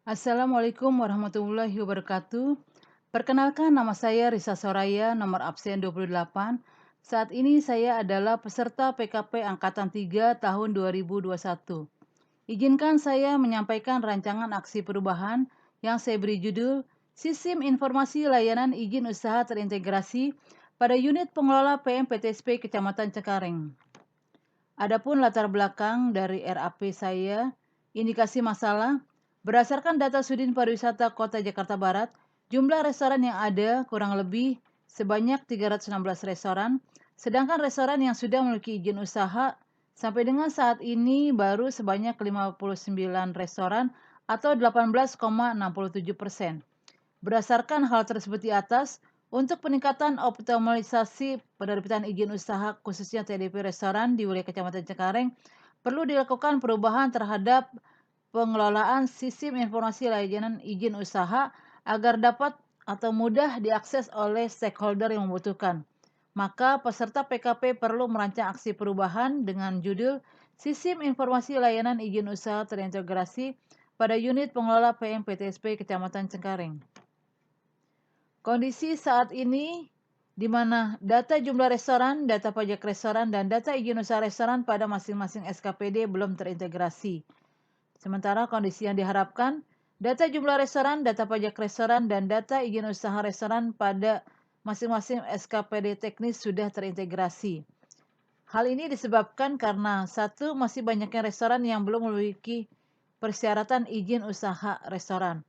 Assalamualaikum warahmatullahi wabarakatuh. Perkenalkan nama saya Risa Soraya, nomor absen 28. Saat ini saya adalah peserta PKP Angkatan 3 tahun 2021. Izinkan saya menyampaikan rancangan aksi perubahan yang saya beri judul Sistem Informasi Layanan Izin Usaha Terintegrasi pada Unit Pengelola PMPTSP Kecamatan Cengkareng. Adapun latar belakang dari RAP saya, indikasi masalah, berdasarkan data Sudin Pariwisata Kota Jakarta Barat, jumlah restoran yang ada kurang lebih sebanyak 316 restoran, sedangkan restoran yang sudah memiliki izin usaha sampai dengan saat ini baru sebanyak 59 restoran atau 18,67%. Berdasarkan hal tersebut di atas, untuk peningkatan optimalisasi penerbitan izin usaha khususnya TDP restoran di wilayah Kecamatan Cengkareng, perlu dilakukan perubahan terhadap pengelolaan sistem informasi layanan izin usaha agar dapat atau mudah diakses oleh stakeholder yang membutuhkan. Maka peserta PKP perlu merancang aksi perubahan dengan judul Sistem Informasi Layanan Izin Usaha Terintegrasi pada Unit Pengelola PMPTSP Kecamatan Cengkareng. Kondisi saat ini di mana data jumlah restoran, data pajak restoran, dan data izin usaha restoran pada masing-masing SKPD belum terintegrasi. Sementara kondisi yang diharapkan, data jumlah restoran, data pajak restoran, dan data izin usaha restoran pada masing-masing SKPD teknis sudah terintegrasi. Hal ini disebabkan karena satu, masih banyaknya restoran yang belum memiliki persyaratan izin usaha restoran.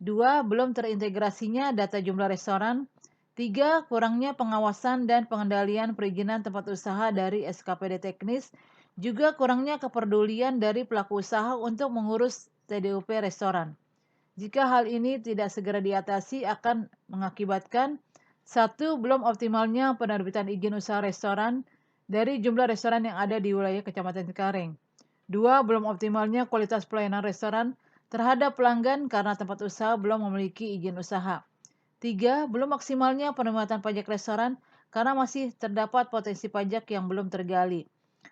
2. Belum terintegrasinya data jumlah restoran. 3. Kurangnya pengawasan dan pengendalian perizinan tempat usaha dari SKPD teknis. Juga kurangnya kepedulian dari pelaku usaha untuk mengurus TDUP restoran. Jika hal ini tidak segera diatasi akan mengakibatkan 1. Belum optimalnya penerbitan izin usaha restoran dari jumlah restoran yang ada di wilayah Kecamatan Cengkareng. 2. Belum optimalnya kualitas pelayanan restoran terhadap pelanggan karena tempat usaha belum memiliki izin usaha. 3. Belum maksimalnya penerimaan pajak restoran karena masih terdapat potensi pajak yang belum tergali.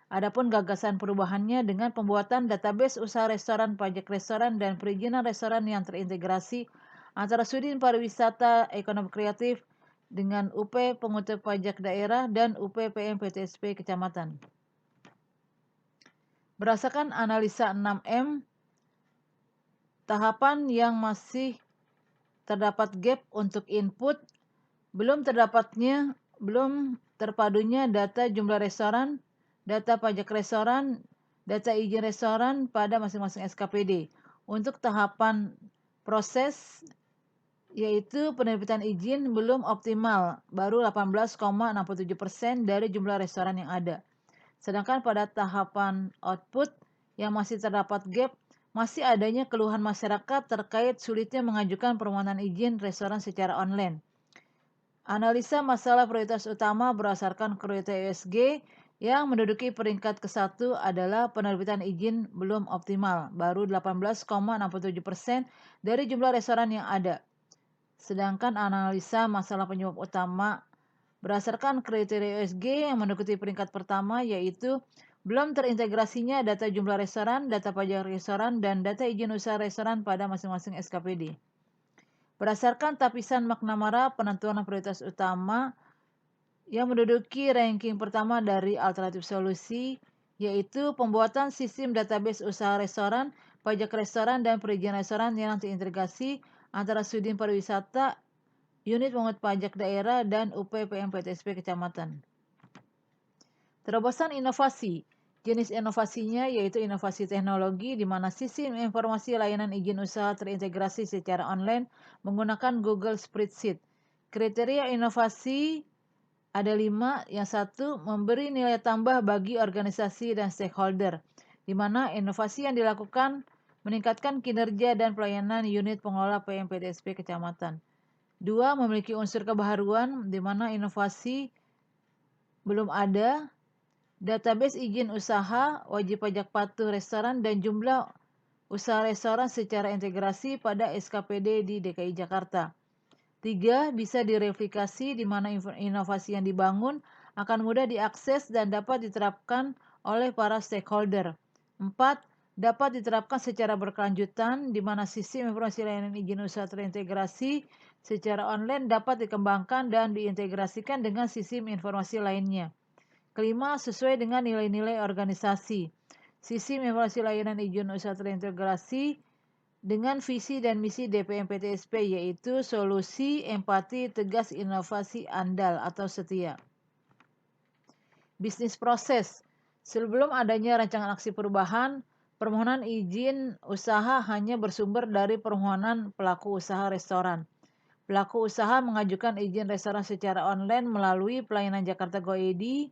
Adapun gagasan perubahannya dengan pembuatan database usaha restoran, pajak restoran, dan perizinan restoran yang terintegrasi antara Sudin Pariwisata Ekonomi Kreatif dengan UP Pengutip Pajak Daerah dan UP PMPTSP Kecamatan. Berdasarkan analisa 6M, tahapan yang masih terdapat gap untuk input, belum terpadunya data jumlah restoran, data pajak restoran, data izin restoran pada masing-masing SKPD. Untuk tahapan proses yaitu penerbitan izin belum optimal, baru 18,67% dari jumlah restoran yang ada. Sedangkan pada tahapan output yang masih terdapat gap, masih adanya keluhan masyarakat terkait sulitnya mengajukan permohonan izin restoran secara online. Analisa masalah prioritas utama berdasarkan kriteria ESG yang menduduki peringkat ke-1 adalah penerbitan izin belum optimal, baru 18,67% dari jumlah restoran yang ada. Sedangkan analisa masalah penyebab utama berdasarkan kriteria ESG yang menduduki peringkat pertama yaitu belum terintegrasinya data jumlah restoran, data pajak restoran, dan data izin usaha restoran pada masing-masing SKPD. Berdasarkan tapisan McNamara, penentuan prioritas utama yang menduduki ranking pertama dari alternatif solusi, yaitu pembuatan sistem database usaha restoran, pajak restoran, dan perizinan restoran yang terintegrasi antara Sudin Pariwisata, Unit Pungut Pajak Daerah, dan UP PMPTSP Kecamatan. Terobosan inovasi. Jenis inovasinya yaitu inovasi teknologi di mana sistem informasi layanan izin usaha terintegrasi secara online menggunakan Google Spreadsheet. Kriteria inovasi ada 5. Yang 1, memberi nilai tambah bagi organisasi dan stakeholder, di mana inovasi yang dilakukan meningkatkan kinerja dan pelayanan unit pengelola PMPTSP Kecamatan. 2, memiliki unsur kebaharuan, di mana inovasi belum ada database izin usaha, wajib pajak patuh restoran, dan jumlah usaha restoran secara integrasi pada SKPD di DKI Jakarta. 3, bisa direplikasi di mana inovasi yang dibangun akan mudah diakses dan dapat diterapkan oleh para stakeholder. 4, dapat diterapkan secara berkelanjutan, di mana sistem informasi layanan izin usaha terintegrasi secara online dapat dikembangkan dan diintegrasikan dengan sistem informasi lainnya. Kelima, sesuai dengan nilai-nilai organisasi. Sistem informasi layanan izin usaha terintegrasi dengan visi dan misi DPM-PTSP, yaitu solusi, empati, tegas, inovasi, andal atau setia. Bisnis proses. Sebelum adanya rancangan aksi perubahan, permohonan izin usaha hanya bersumber dari permohonan pelaku usaha restoran. Pelaku usaha mengajukan izin restoran secara online melalui pelayanan Jakarta Go ID.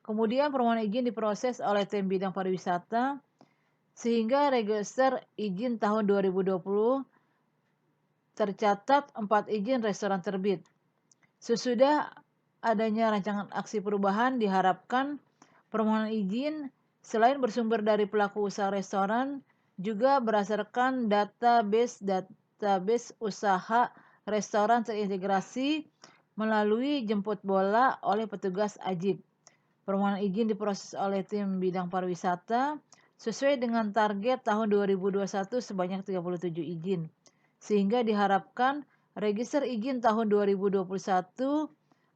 Kemudian permohonan izin diproses oleh tim bidang pariwisata sehingga register izin tahun 2020 tercatat 4 izin restoran terbit. Sesudah adanya rancangan aksi perubahan, diharapkan permohonan izin selain bersumber dari pelaku usaha restoran juga berdasarkan database usaha restoran terintegrasi melalui jemput bola oleh petugas Ajib. Permohonan izin diproses oleh tim bidang pariwisata sesuai dengan target tahun 2021 sebanyak 37 izin. Sehingga diharapkan register izin tahun 2021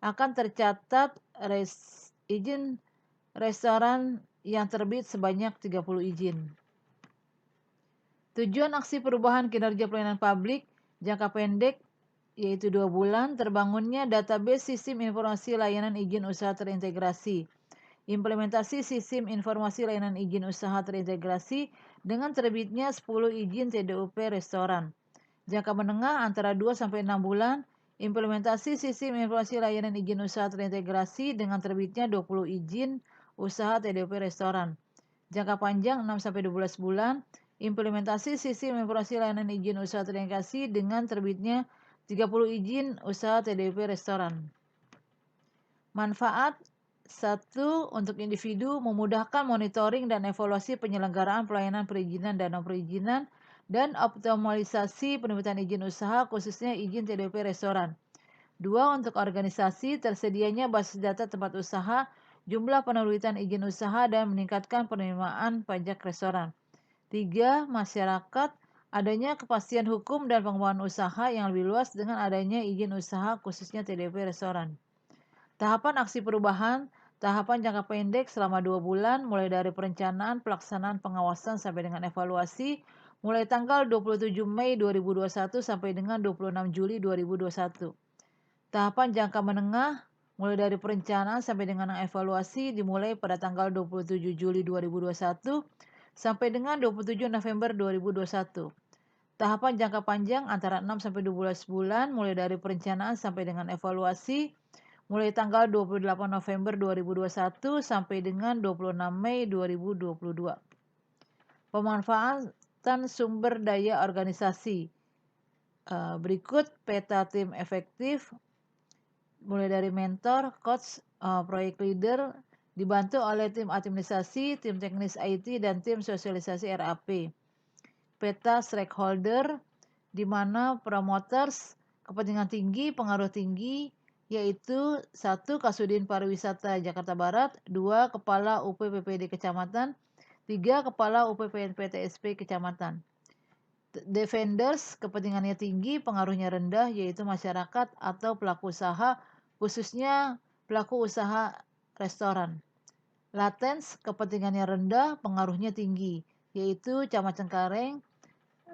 akan tercatat izin restoran yang terbit sebanyak 30 izin. Tujuan aksi perubahan kinerja pelayanan publik jangka pendek yaitu 2 bulan, terbangunnya database sistem informasi layanan izin usaha terintegrasi. Implementasi sistem informasi layanan izin usaha terintegrasi dengan terbitnya 10 izin TDUP restoran. Jangka menengah antara 2-6 bulan, implementasi sistem informasi layanan izin usaha terintegrasi dengan terbitnya 20 izin usaha TDUP restoran. Jangka panjang 6-12 bulan, implementasi sistem informasi layanan izin usaha terintegrasi dengan terbitnya 30 izin usaha TDUP restoran. Manfaat 1. Untuk individu, memudahkan monitoring dan evaluasi penyelenggaraan pelayanan perizinan dan non-perizinan dan optimalisasi penerbitan izin usaha khususnya izin TDUP restoran. 2. Untuk organisasi, tersedianya basis data tempat usaha, jumlah penerbitan izin usaha dan meningkatkan penerimaan pajak restoran. 3. Masyarakat, adanya kepastian hukum dan pengembangan usaha yang lebih luas dengan adanya izin usaha khususnya TDUP restoran. Tahapan aksi perubahan, tahapan jangka pendek selama 2 bulan mulai dari perencanaan, pelaksanaan, pengawasan sampai dengan evaluasi mulai tanggal 27 Mei 2021 sampai dengan 26 Juli 2021. Tahapan jangka menengah mulai dari perencanaan sampai dengan evaluasi dimulai pada tanggal 27 Juli 2021 sampai dengan 27 November 2021. Tahapan jangka panjang antara 6 sampai 12 bulan mulai dari perencanaan sampai dengan evaluasi mulai tanggal 28 November 2021 sampai dengan 26 Mei 2022. Pemanfaatan sumber daya organisasi. Berikut peta tim efektif mulai dari mentor, coach, proyek leader, dibantu oleh tim administrasi, tim teknis IT, dan tim sosialisasi RAP. Peta stakeholder, di mana promoters, kepentingan tinggi, pengaruh tinggi, yaitu 1. Kasudin Pariwisata Jakarta Barat, 2. Kepala UPPPD Kecamatan, 3. Kepala UPPNPTSP Kecamatan. Defenders, kepentingannya tinggi, pengaruhnya rendah, yaitu masyarakat atau pelaku usaha, khususnya pelaku usaha restoran. Latens, kepentingannya rendah, pengaruhnya tinggi, yaitu Camat Cengkareng,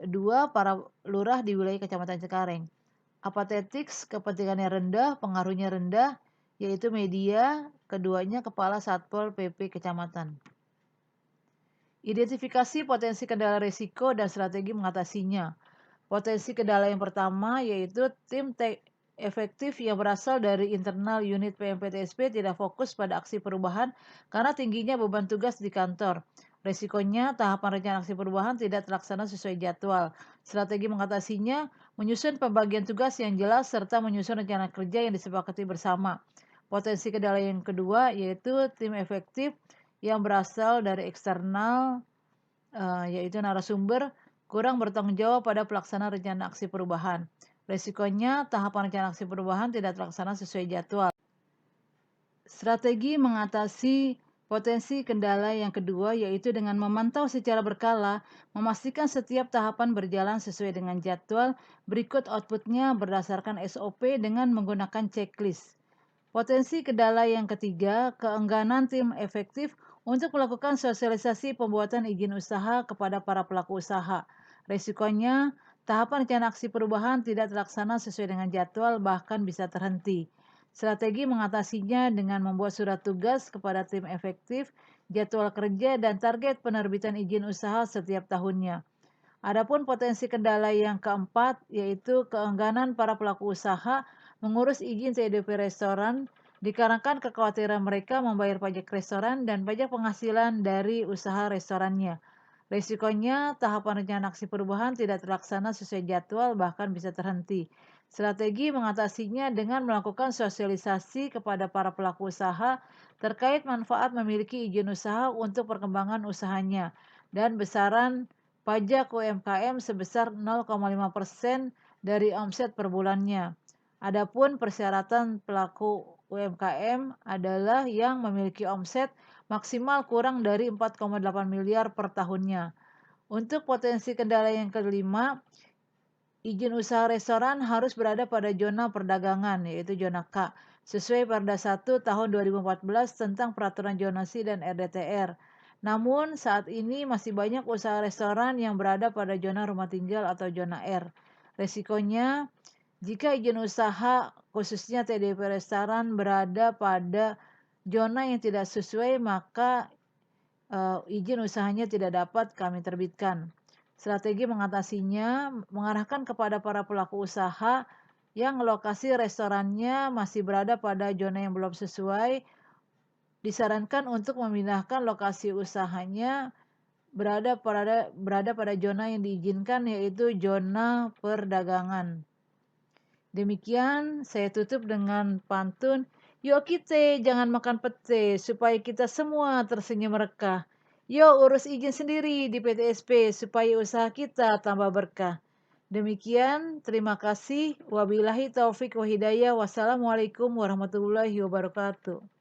2. Para lurah di wilayah Kecamatan Cengkareng. Apatetics, kepentingannya rendah, pengaruhnya rendah, yaitu media, keduanya Kepala Satpol PP Kecamatan. Identifikasi potensi kendala risiko dan strategi mengatasinya. Potensi kendala yang pertama yaitu tim efektif yang berasal dari internal unit PMPTSP tidak fokus pada aksi perubahan karena tingginya beban tugas di kantor. Resikonya, tahapan rencana aksi perubahan tidak terlaksana sesuai jadwal. Strategi mengatasinya, menyusun pembagian tugas yang jelas serta menyusun rencana kerja yang disepakati bersama. Potensi kendala yang kedua yaitu tim efektif yang berasal dari eksternal, yaitu narasumber, kurang bertanggung jawab pada pelaksanaan rencana aksi perubahan. Resikonya, tahapan rencana aksi perubahan tidak terlaksana sesuai jadwal. Strategi mengatasi Potensi kendala yang kedua yaitu dengan memantau secara berkala, memastikan setiap tahapan berjalan sesuai dengan jadwal, berikut outputnya berdasarkan SOP dengan menggunakan checklist. Potensi kendala yang ketiga, keengganan tim efektif untuk melakukan sosialisasi pembuatan izin usaha kepada para pelaku usaha. Resikonya, tahapan rencana aksi perubahan tidak terlaksana sesuai dengan jadwal, bahkan bisa terhenti. Strategi mengatasinya dengan membuat surat tugas kepada tim efektif, jadwal kerja, dan target penerbitan izin usaha setiap tahunnya. Adapun potensi kendala yang keempat, yaitu keengganan para pelaku usaha mengurus izin TDP restoran, dikarenakan kekhawatiran mereka membayar pajak restoran dan pajak penghasilan dari usaha restorannya. Risikonya, tahapan rencana aksi perubahan tidak terlaksana sesuai jadwal, bahkan bisa terhenti. Strategi mengatasinya dengan melakukan sosialisasi kepada para pelaku usaha terkait manfaat memiliki izin usaha untuk perkembangan usahanya dan besaran pajak UMKM sebesar 0,5% dari omset per bulannya. Adapun persyaratan pelaku UMKM adalah yang memiliki omset maksimal kurang dari 4,8 miliar per tahunnya. Untuk potensi kendala yang kelima, izin usaha restoran harus berada pada zona perdagangan, yaitu zona K, sesuai Perda 1 tahun 2014 tentang peraturan zonasi dan RDTR. Namun, saat ini masih banyak usaha restoran yang berada pada zona rumah tinggal atau zona R. Resikonya, jika izin usaha khususnya TDP restoran berada pada zona yang tidak sesuai, maka izin usahanya tidak dapat kami terbitkan. Strategi mengatasinya mengarahkan kepada para pelaku usaha yang lokasi restorannya masih berada pada zona yang belum sesuai, disarankan untuk memindahkan lokasi usahanya berada pada zona yang diizinkan, yaitu zona perdagangan. Demikian saya tutup dengan pantun, yuk kita jangan makan pete supaya kita semua tersenyum rekah. Yuk urus izin sendiri di PTSP supaya usaha kita tambah berkah. Demikian, terima kasih. Wabillahi taufik wa hidayah. Wassalamualaikum warahmatullahi wabarakatuh.